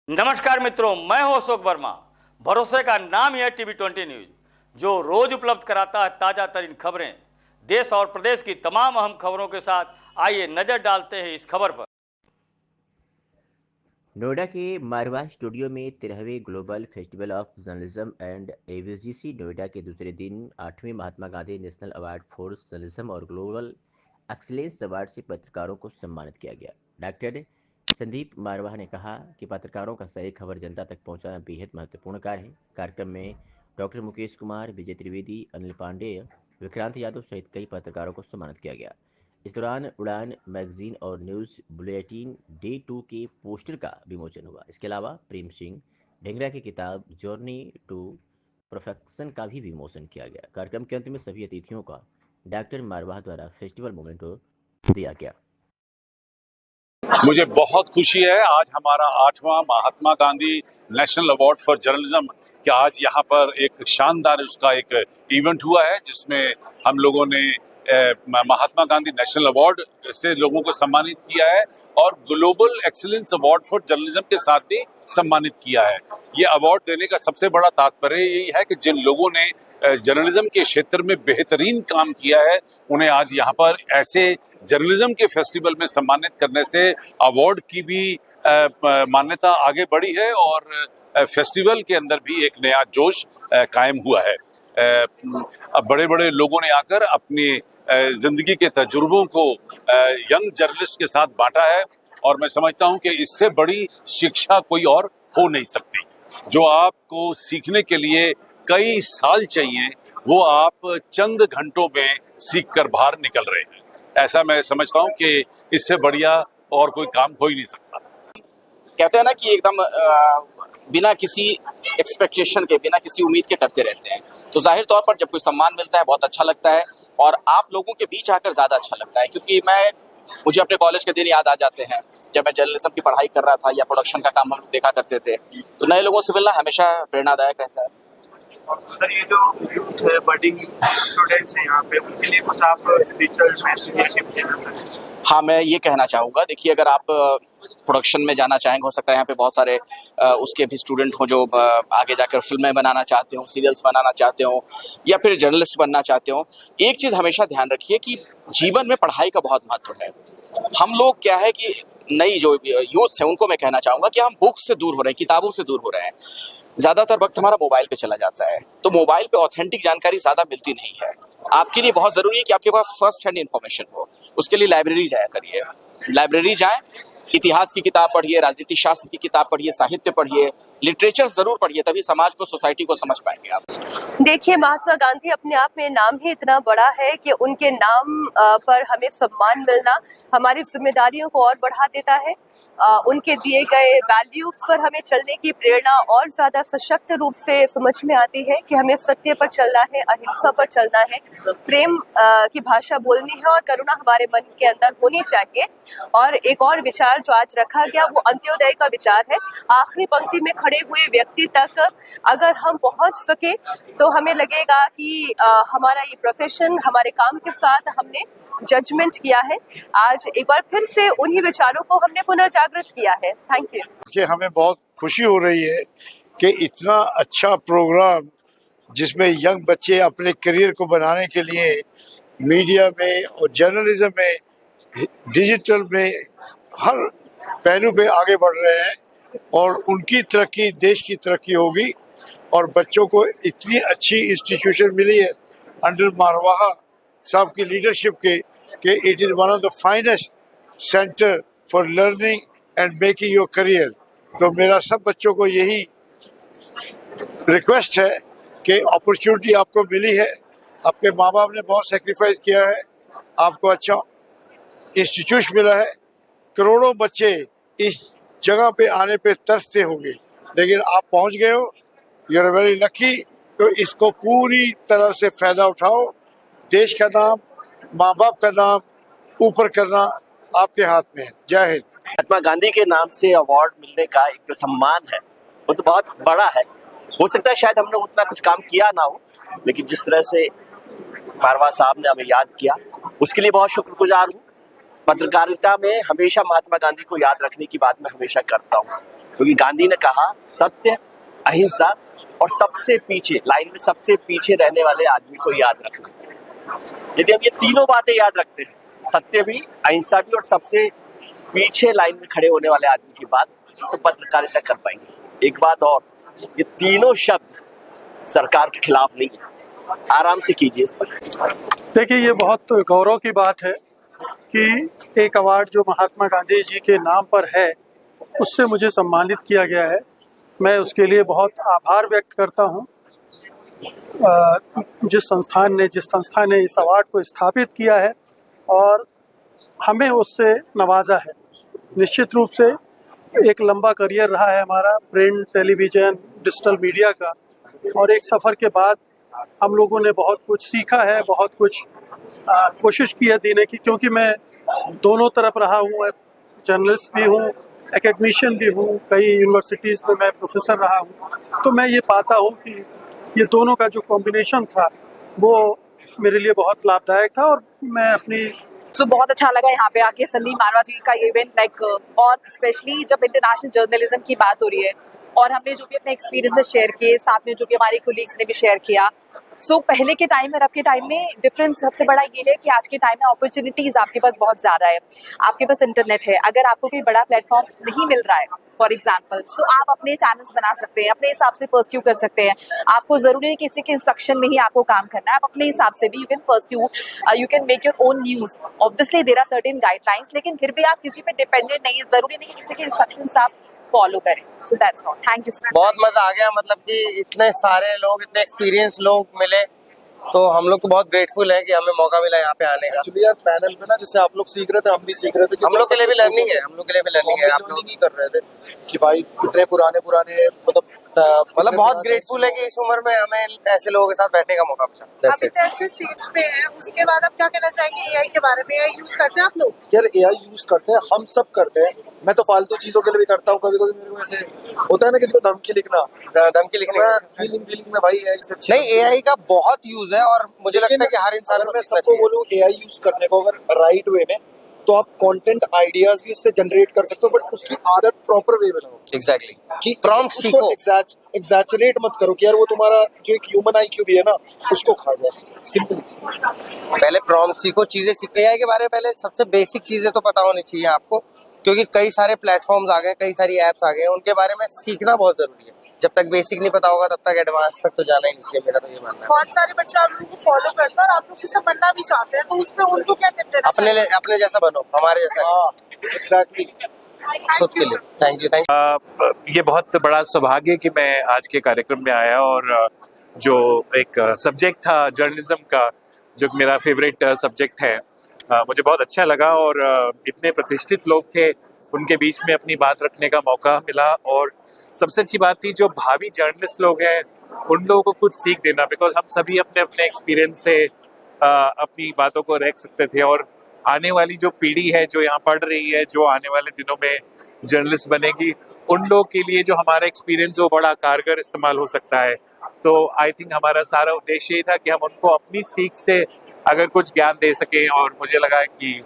नमस्कार मित्रों, मैं हूं अशोक वर्मा। भरोसे का नाम ही है टीवी20 न्यूज, जो रोज उपलब्ध कराता है ताजा तरीन खबरें। देश और प्रदेश की तमाम अहम खबरों के साथ आइए नजर डालते हैं इस खबर पर। नोएडा के मारवाह स्टूडियो में 13वें global festival of journalism and AVGC Noida के दूसरे दिन 8वें Mahatma Gandhi national award for journalism और ग्लोबल एक्सीलेंस अवार्ड से पत्रकारों को सम्मानित किया गया। डॉक्टर संदीप मारवाह ने कहा कि पत्रकारों का सही खबर जनता तक पहुंचाना बेहद महत्वपूर्ण कार्य है। कार्यक्रम में डॉक्टर मुकेश कुमार, विजय त्रिवेदी, अनिल पांडेय, विक्रांत यादव सहित कई पत्रकारों को सम्मानित किया गया। इस दौरान उड़ान मैगजीन और न्यूज़ बुलेटिन डे 2 के पोस्टर का विमोचन हुआ। इसके अलावा प्रेम सिंह ढेंगरा की किताब जर्नी टू परफेक्शन का भी विमोचन किया गया। कार्यक्रम के अंत में सभी अतिथियों का डॉक्टर मारवाह द्वारा फेस्टिवल मोमेंटो दिया गया। मुझे बहुत खुशी है, आज हमारा 8वां Mahatma Gandhi national award for journalism कि आज यहाँ पर एक शानदार उसका एक इवेंट हुआ है, जिसमें हम लोगों ने महात्मा गांधी नेशनल अवार्ड से लोगों को सम्मानित किया है और global excellence award for journalism के साथ भी सम्मानित किया है। ये अवार्ड देने का सबसे बड़ा तात्पर्य यही है कि जिन लोगों ने जर्नलिज्म के क्षेत्र में बेहतरीन काम किया है, उन्हें आज यहाँ पर ऐसे जर्नलिज्म के फेस्टिवल में सम्मानित करने से अवार्ड की भी मान्यता आगे बढ़ी है और फेस्टिवल के अंदर भी एक नया जोश कायम हुआ है। अब बड़े बड़े लोगों ने आकर अपनी जिंदगी के तजुर्बों को यंग जर्नलिस्ट के साथ बांटा है और मैं समझता हूं कि इससे बड़ी शिक्षा कोई और हो नहीं सकती। जो आपको सीखने के लिए कई साल चाहिए, वो आप चंद घंटों में सीख कर बाहर निकल रहे हैं। ऐसा मैं समझता हूं कि इससे बढ़िया और कोई काम हो ही नहीं सकता। कहते हैं ना कि एकदम बिना किसी एक्सपेक्टेशन के, बिना किसी उम्मीद के करते रहते हैं, तो जाहिर तौर पर जब कोई सम्मान मिलता है बहुत अच्छा लगता है और आप लोगों के बीच आकर ज़्यादा अच्छा लगता है। क्योंकि मुझे अपने कॉलेज के दिन याद आ जाते हैं जब मैं जर्नलिज्म की पढ़ाई कर रहा था या प्रोडक्शन का काम हम लोग देखा करते थे, तो नए लोगों से मिलना हमेशा प्रेरणादायक रहता है। सर, ये जो यूथ है, बडिंग स्टूडेंट्स हैं यहाँ पे, उनके लिए कुछ आप स्पिरिचुअल मैसेज देना चाहेंगे? हाँ, मैं ये कहना चाहूँगा, देखिए अगर आप प्रोडक्शन में जाना चाहेंगे, हो सकता है यहाँ पे बहुत सारे उसके भी स्टूडेंट हो जो आगे जाकर फिल्में बनाना चाहते हो, सीरियल्स बनाना चाहते हो या फिर जर्नलिस्ट बनना चाहते हो। एक चीज़ हमेशा ध्यान रखिए कि जीवन में पढ़ाई का बहुत महत्व है। हम लोग क्या है कि नई जो यूथ हैं उनको मैं कहना चाहूँगा कि हम बुक्स से दूर हो रहे हैं, किताबों से दूर हो रहे हैं। ज़्यादातर वक्त हमारा मोबाइल पे चला जाता है, तो मोबाइल पे ऑथेंटिक जानकारी ज़्यादा मिलती नहीं है। आपके लिए बहुत ज़रूरी है कि आपके पास फर्स्ट हैंड इन्फॉर्मेशन हो। उसके लिए लाइब्रेरी जाया करिए, लाइब्रेरी जाएं, इतिहास की किताब पढ़िए, राजनीति शास्त्र की किताब पढ़िए, साहित्य पढ़िए, लिटरेचर जरूर पढ़िए, तभी समाज को, सोसाइटी को समझ पाएंगे आप। देखिए, महात्मा गांधी अपने आप में नाम ही इतना बड़ा है कि उनके नाम पर हमें सम्मान मिलना हमारी जिम्मेदारियों को और बढ़ा देता है। उनके दिए गए वैल्यूज पर हमें चलने की प्रेरणा और ज्यादा सशक्त रूप से समझ में आती है कि हमें सत्य पर चलना है, अहिंसा पर चलना है, प्रेम की भाषा बोलनी है और करुणा हमारे मन के अंदर होनी चाहिए। और एक और विचार जो आज रखा गया वो अंत्योदय का विचार है। आखिरी पंक्ति में खड़े हुए व्यक्ति तक अगर हम पहुंच सके तो हमें लगेगा कि हमारा ये प्रोफेशन, हमारे काम के साथ हमने जजमेंट किया है। आज एक बार फिर से उन्हीं विचारों को हमने पुनर्जागृत किया है। Thank you. हमें बहुत खुशी हो रही है कि इतना अच्छा प्रोग्राम जिसमें यंग बच्चे अपने करियर को बनाने के लिए मीडिया में और जर्नलिज्म में, डिजिटल में, हर पहलू पे आगे बढ़ रहे हैं और उनकी तरक्की देश की तरक्की होगी। और बच्चों को इतनी अच्छी इंस्टीट्यूशन मिली है अंडर मारवाह साहब की लीडरशिप के it is one of the finest centre for learning and making your career. तो मेरा सब बच्चों को यही रिक्वेस्ट है कि अपॉर्चुनिटी आपको मिली है, आपके माँ बाप ने बहुत सेक्रीफाइस किया है, आपको अच्छा इंस्टीट्यूट मिला है। करोड़ों बच्चे इस जगह पे आने पे तरसते होंगे, लेकिन आप पहुंच गए हो, यू आर वेरी लकी। तो इसको पूरी तरह से फायदा उठाओ। देश का नाम, माँ बाप का नाम ऊपर करना आपके हाथ में है। जय हिंद। महात्मा गांधी के नाम से अवार्ड मिलने का एक जो सम्मान है वो तो बहुत बड़ा है। हो सकता है शायद हमने उतना कुछ काम किया ना हो, लेकिन जिस तरह से मारवाह साहब ने हमें याद किया उसके लिए बहुत शुक्रगुजार हूँ। पत्रकारिता में हमेशा महात्मा गांधी को याद रखने की बात मैं हमेशा करता हूँ, क्योंकि गांधी ने कहा सत्य, अहिंसा और सबसे पीछे, लाइन में सबसे पीछे रहने वाले आदमी को याद रखना। यदि हम ये तीनों बातें याद रखते हैं, सत्य भी, अहिंसा भी और सबसे पीछे लाइन में खड़े होने वाले आदमी की बात, तो पत्रकारिता कर पाएंगे। एक बात और, ये तीनों शब्द सरकार के खिलाफ नहीं है, आराम से कीजिए इस पर। देखिए, ये बहुत गौरव की बात है कि एक अवार्ड जो महात्मा गांधी जी के नाम पर है उससे मुझे सम्मानित किया गया है। मैं उसके लिए बहुत आभार व्यक्त करता हूँ। जिस संस्था ने इस अवार्ड को स्थापित किया है और हमें उससे नवाजा है। निश्चित रूप से एक लंबा करियर रहा है हमारा प्रिंट, टेलीविज़न, डिजिटल मीडिया का, और एक सफ़र के बाद हम लोगों ने बहुत कुछ सीखा है, बहुत कुछ कोशिश की है देने की, क्योंकि मैं दोनों तरफ रहा हूँ, जर्नलिस्ट भी हूँ, एकेडमिशियन भी हूँ, कई यूनिवर्सिटीज़ में मैं प्रोफेसर रहा हूँ। तो मैं ये पाता हूँ कि ये दोनों का जो कॉम्बिनेशन था वो मेरे लिए बहुत लाभदायक था। और मैं अपनी बहुत अच्छा लगा यहाँ पे आके संदीप मारवा जी का इवेंट और स्पेशली जब इंटरनेशनल जर्नलिज्म की बात हो रही है और हमने जो भी अपने एक्सपीरियंसेस शेयर किए, साथ में जो कि हमारे कोलीग्स ने भी शेयर किया। पहले के टाइम और अब के टाइम में डिफरेंस सबसे बड़ा ये है कि आज के टाइम में अपॉर्चुनिटीज आपके पास बहुत ज़्यादा है। आपके पास इंटरनेट है, अगर आपको कोई बड़ा प्लेटफॉर्म नहीं मिल रहा है फॉर एग्जाम्पल, आप अपने चैनल्स बना सकते हैं, अपने हिसाब से परस्यू कर सकते हैं। आपको ज़रूरी नहीं किसी के इंस्ट्रक्शन में ही आपको काम करना है, आप अपने हिसाब से भी you can pursue, you can make your own news. Obviously there are certain guidelines, लेकिन फिर भी आप किसी पे डिपेंडेंट नहीं है। ज़रूरी नहीं कि किसी के इंस्ट्रक्शंस आप फॉलो करें। So that's all, thank you so much. बहुत मजा आ गया, मतलब कि इतने सारे लोग, इतने एक्सपीरियंस लोग मिले, तो हम लोग को बहुत ग्रेटफुल है कि हमें मौका मिला यहाँ पे आने का। एक्चुअली यार पैनल पे ना जैसे आप लोग सीख रहे थे, हम भी सीख रहे थे। हम लोग के लिए भी लर्निंग है, हम लोग के लिए भी लर्निंग है। आप लोग ही कर रहे थे कि भाई इतने पुराने मतलब बहुत ग्रेटफुल है कि इस उम्र में हमें ऐसे लोगों के साथ बैठने का मौका मिला। आप इतने अच्छे स्टेज पे हैं, उसके बाद आप क्या कहना चाहेंगे एआई के बारे में? एआई यूज करते हैं आप लोग? यार एआई यूज करते हैं, हम सब करते हैं। मैं तो फालतू चीजों के लिए भी करता हूँ। कभी कभी मेरे को ऐसे होता है ना, किसी को धमकी लिखने फीलिंग में भाई एआई से नहीं, एआई का बहुत यूज है और मुझे लगता है कि हर इंसान को सीखना चाहिए। बोलूँ एआई यूज करने को अगर राइट वे में, तो आप कंटेंट आइडियाज भी उससे जनरेट कर सकते हो, बट उसकी आदत प्रॉपर वे में लगाओ। एग्जैक्टली, कि प्रॉम्प्ट सीखो, एग्जैचरेट मत करो कि यार वो तुम्हारा जो एक ह्यूमन आईक्यू भी है ना उसको खा जाए। सिंपली पहले प्रॉम्प्ट सीखो, चीजें सीखो। एआई के बारे में पहले सबसे बेसिक चीजें तो पता होनी चाहिए आपको, क्योंकि कई सारे प्लेटफॉर्म्स आ गए, कई सारी एप्स आ गए, उनके बारे में सीखना बहुत जरूरी है। जब तक बेसिक नहीं पता होगा तब तक एडवांस तक तो जाना ही नहीं चाहिए, मेरा तो ये मानना है। बहुत सारे बच्चे आप लोगों को फॉलो करते हैं और आप लोग जैसा बनना भी चाहते हैं, तो उसमें उनको क्या टिप देना चाहिए? अपने जैसा बनो, हमारे जैसा। एग्जैक्टली, खुद के लिए। Thank you. ये बहुत बड़ा सौभाग्य है कि मैं आज के कार्यक्रम में आया और जो एक सब्जेक्ट था जर्नलिज्म का, जो मेरा फेवरेट सब्जेक्ट है, मुझे बहुत अच्छा लगा और इतने प्रतिष्ठित लोग थे, उनके बीच में अपनी बात रखने का मौका मिला। और सबसे अच्छी बात थी जो भावी जर्नलिस्ट लोग हैं उन लोगों को कुछ सीख देना, बिकॉज हम सभी अपने अपने एक्सपीरियंस से अपनी बातों को रख सकते थे। और आने वाली जो पीढ़ी है जो यहाँ पढ़ रही है, जो आने वाले दिनों में जर्नलिस्ट बनेगी, उन लोग के लिए जो हमारा एक्सपीरियंस वो बड़ा कारगर इस्तेमाल हो सकता है। तो आई थिंक हमारा सारा उद्देश्य ये था कि हम उनको अपनी सीख से अगर कुछ ज्ञान दे सकें, और मुझे लगा कि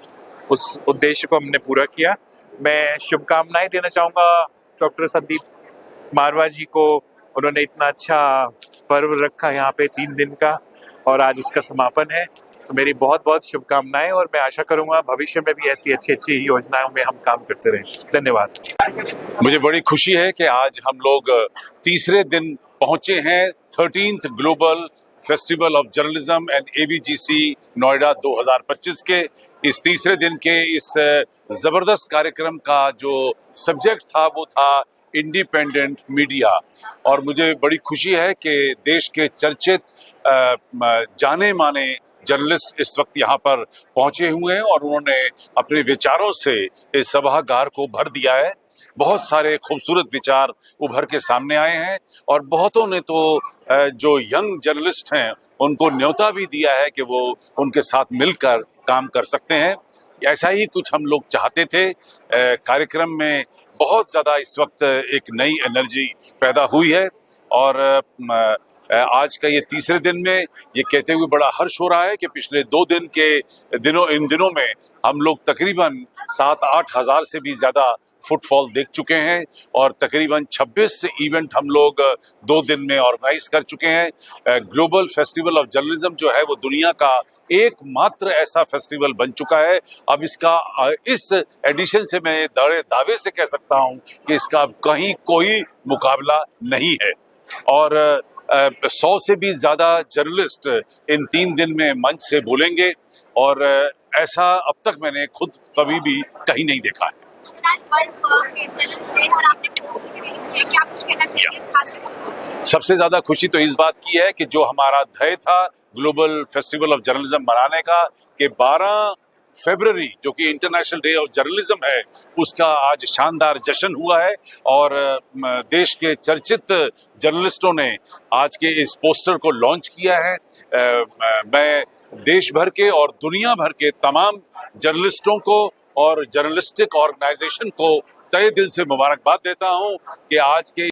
उस उद्देश्य को हमने पूरा किया। मैं शुभकामनाएं देना चाहूँगा डॉक्टर संदीप मारवा जी को। उन्होंने इतना अच्छा पर्व रखा यहाँ पे 3 दिन का, और आज उसका समापन है। तो मेरी बहुत बहुत शुभकामनाएं, और मैं आशा करूंगा भविष्य में भी ऐसी अच्छी अच्छी योजनाओं में हम काम करते रहें। धन्यवाद। मुझे बड़ी खुशी है कि आज हम लोग तीसरे दिन पहुंचे हैं 13th global festival of journalism and AVGC Noida 2025 के इस तीसरे दिन के इस जबरदस्त कार्यक्रम का जो सब्जेक्ट था वो था इंडिपेंडेंट मीडिया। और मुझे बड़ी खुशी है कि देश के चर्चित जाने माने जर्नलिस्ट इस वक्त यहाँ पर पहुंचे हुए हैं और उन्होंने अपने विचारों से इस सभागार को भर दिया है। बहुत सारे खूबसूरत विचार उभर के सामने आए हैं और बहुतों ने तो जो यंग जर्नलिस्ट हैं उनको न्योता भी दिया है कि वो उनके साथ मिलकर काम कर सकते हैं। ऐसा ही कुछ हम लोग चाहते थे। कार्यक्रम में बहुत ज़्यादा इस वक्त एक नई एनर्जी पैदा हुई है और आज का ये तीसरे दिन में ये कहते हुए बड़ा हर्ष हो रहा है कि पिछले 2 दिन के इन दिनों में हम लोग तकरीबन 7-8 हज़ार से भी ज़्यादा फुटफॉल देख चुके हैं और तकरीबन 26 इवेंट हम लोग 2 दिन में ऑर्गेनाइज कर चुके हैं। ग्लोबल फेस्टिवल ऑफ जर्नलिज्म जो है वो दुनिया का एकमात्र ऐसा फेस्टिवल बन चुका है। अब इसका इस एडिशन से मैं दावे से कह सकता हूं कि इसका कहीं कोई मुकाबला नहीं है और 100 से भी ज्यादा जर्नलिस्ट इन 3 दिन में मंच से बोलेंगे और ऐसा अब तक मैंने खुद कभी भी कहीं नहीं देखा है। सबसे ज्यादा खुशी तो इस बात की है कि जो हमारा ध्येय था ग्लोबल फेस्टिवल ऑफ जर्नलिज्म मनाने का कि 12 फरवरी जो कि इंटरनेशनल डे ऑफ जर्नलिज्म है उसका आज शानदार जश्न हुआ है और देश के चर्चित जर्नलिस्टों ने आज के इस पोस्टर को लॉन्च किया है। मैं देश भर के और दुनिया भर के तमाम जर्नलिस्टों को और जर्नलिस्टिक ऑर्गेनाइजेशन को तहे दिल से मुबारकबाद देता हूं कि आज के